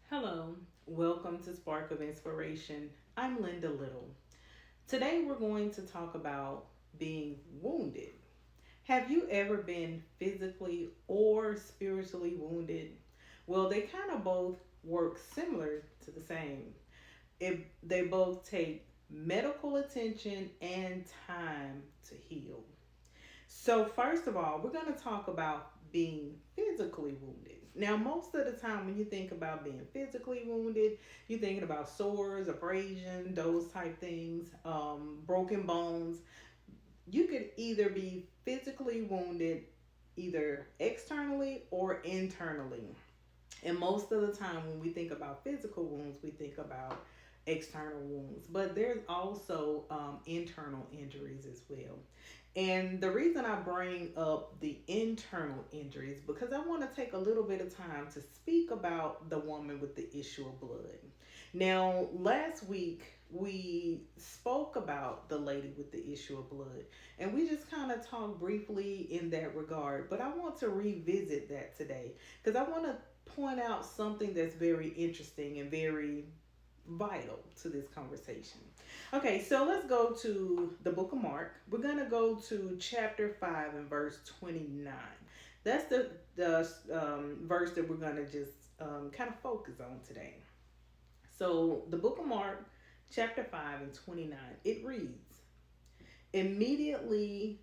Hello, welcome to Spark of Inspiration. I'm Linda Little. Today we're going to talk about being wounded. Have you ever been physically or spiritually wounded? Well, they kind of both work similar to the same. They both take medical attention and time to heal. So, first of all, we're going to talk about being physically wounded. Now, most of the time, when you think about being physically wounded, you're thinking about sores, abrasion, those type things, broken bones. You could either be physically wounded either externally or internally. And most of the time, when we think about physical wounds, we think about external wounds, but there's also internal injuries as well. And the reason I bring up the internal injuries because I want to take a little bit of time to speak about the woman with the issue of blood. Now, last week we spoke about the lady with the issue of blood, and we just kind of talked briefly in that regard. But I want to revisit that today because I want to point out something that's very interesting and very vital to this conversation. Okay, so let's go to the book of Mark. We're going to go to chapter 5 and verse 29. That's the verse that we're going to just kind of focus on today. So, the book of Mark, chapter 5 and 29, it reads, Immediately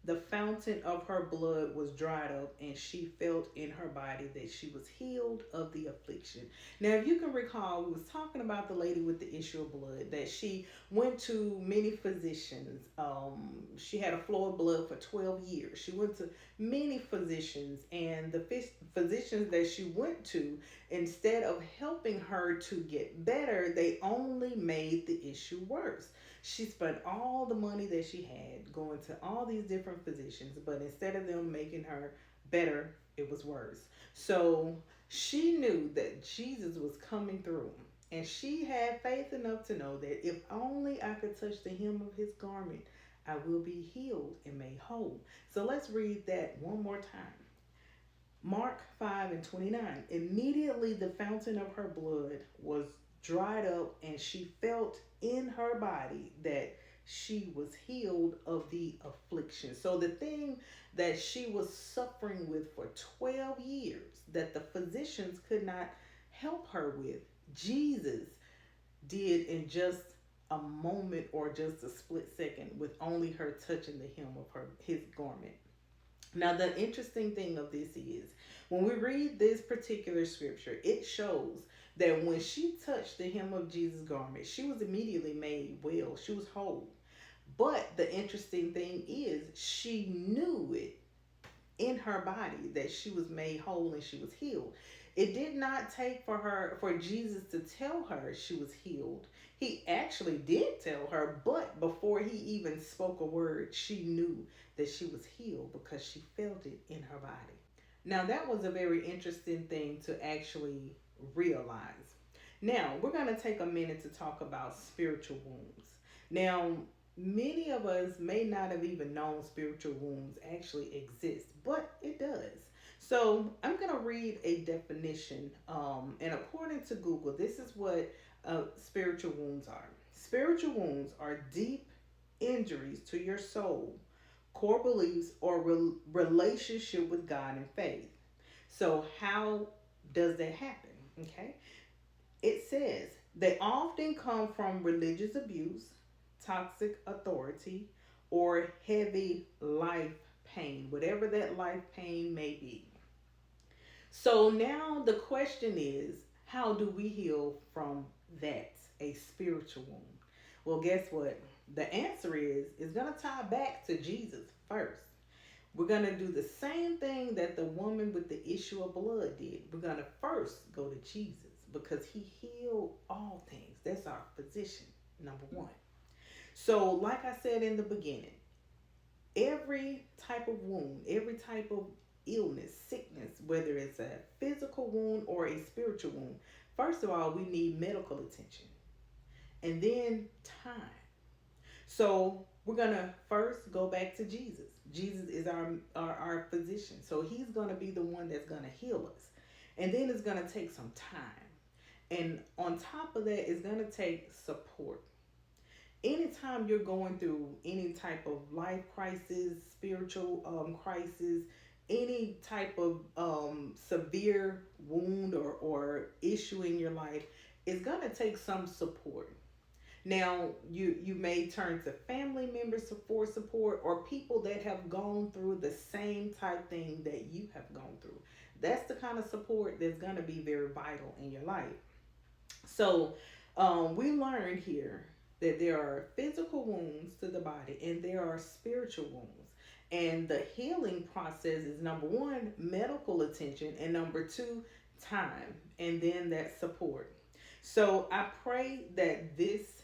the fountain of her blood was dried up, and she felt in her body that she was healed of the affliction. Now, if you can recall, we was talking about the lady with the issue of blood, that she went to many physicians. She had a flow of blood for 12 years. She went to many physicians, and the physicians that she went to, instead of helping her to get better, they only made the issue worse. She spent all the money that she had going to all these different physicians, but instead of them making her better, it was worse. So she knew that Jesus was coming through, and she had faith enough to know that if only I could touch the hem of his garment, I will be healed and made whole. So let's read that one more time. Mark 5 and 29. Immediately the fountain of her blood was dried up, and she felt in her body that she was healed of the affliction. So the thing that she was suffering with for 12 years, that the physicians could not help her with, Jesus did in just a moment or just a split second with only her touching the hem of his garment. Now, the interesting thing of this is when we read this particular scripture, it shows that when she touched the hem of Jesus' garment, she was immediately made well. She was whole. But the interesting thing is, she knew it in her body that she was made whole and she was healed. It did not take for Jesus to tell her she was healed. He actually did tell her, but before he even spoke a word, she knew that she was healed because she felt it in her body. Now, that was a very interesting thing to actually realize. Now, we're going to take a minute to talk about spiritual wounds. Now, many of us may not have even known spiritual wounds actually exist, but it does. So, I'm going to read a definition, and according to Google, this is what spiritual wounds are. Spiritual wounds are deep injuries to your soul, core beliefs, or relationship with God and faith. So, how does that happen? Okay. It says they often come from religious abuse, toxic authority, or heavy life pain, whatever that life pain may be. So, now the question is, how do we heal from that, a spiritual wound? Well, guess what? The answer is going to tie back to Jesus first. We're going to do the same thing that the woman with the issue of blood did. We're going to first go to Jesus because he healed all things. That's our physician, number one. So, like I said in the beginning, every type of wound, every type of illness, sickness, whether it's a physical wound or a spiritual wound, first of all, we need medical attention and then time. So we're going to first go back to Jesus. Jesus is our physician. So he's going to be the one that's going to heal us. And then it's going to take some time. And on top of that, it's going to take support. Anytime you're going through any type of life crisis, spiritual crisis, any type of severe wound or issue in your life, it's going to take some support. Now, you may turn to family members for support or people that have gone through the same type thing that you have gone through. That's the kind of support that's going to be very vital in your life. So, we learned here that there are physical wounds to the body and there are spiritual wounds. And the healing process is number one, medical attention, and number two, time, and then that support. So, I pray that this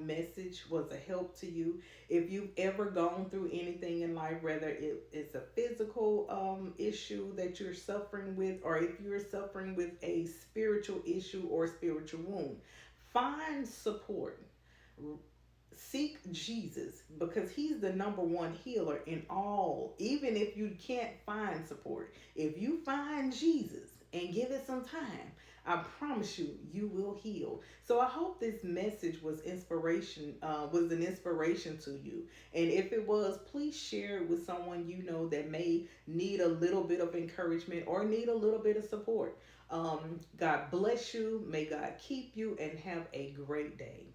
message was a help to you. If you've ever gone through anything in life, whether it's a physical issue that you're suffering with, or if you're suffering with a spiritual issue or spiritual wound, find support. Seek Jesus because he's the number one healer in all. Even if you can't find support, if you find Jesus and give it some time, I promise you, you will heal. So I hope this message was an inspiration to you. And if it was, please share it with someone you know that may need a little bit of encouragement or need a little bit of support. God bless you. May God keep you and have a great day.